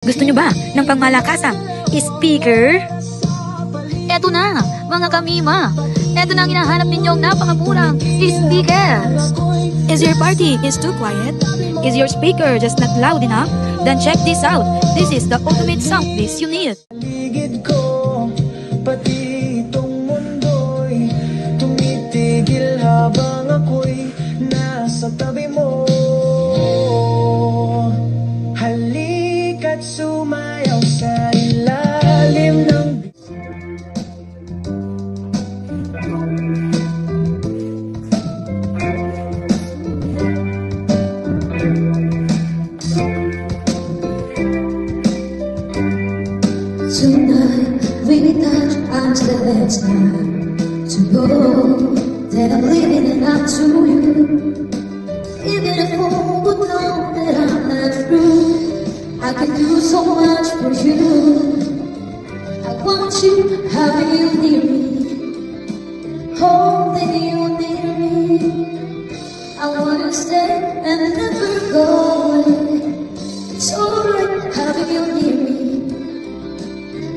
Gusto nyo ba ng pangmalakasang speaker? Eto na, mga kamima. Eto na ang hinahanap ninyong napakamurang speaker. Is your party is too quiet? Is your speaker just not loud enough? Then check this out. This is the ultimate sound piece you need. Paligid ko, pati itong mundo'y tumitigil habang ako'y nasa tabi mo. Halika't sumayaw sa ilalim ng Tonight we touch until it's time to know that I'm living and not to you. Even if all would know that I'm not through, I can do so much for you. I want you, having you near me, holding you near me. I want to stay and never go away. It's alright having you near me,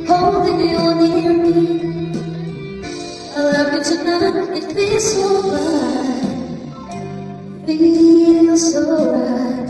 holding you near me. I love you tonight, it feels so right, feels so right.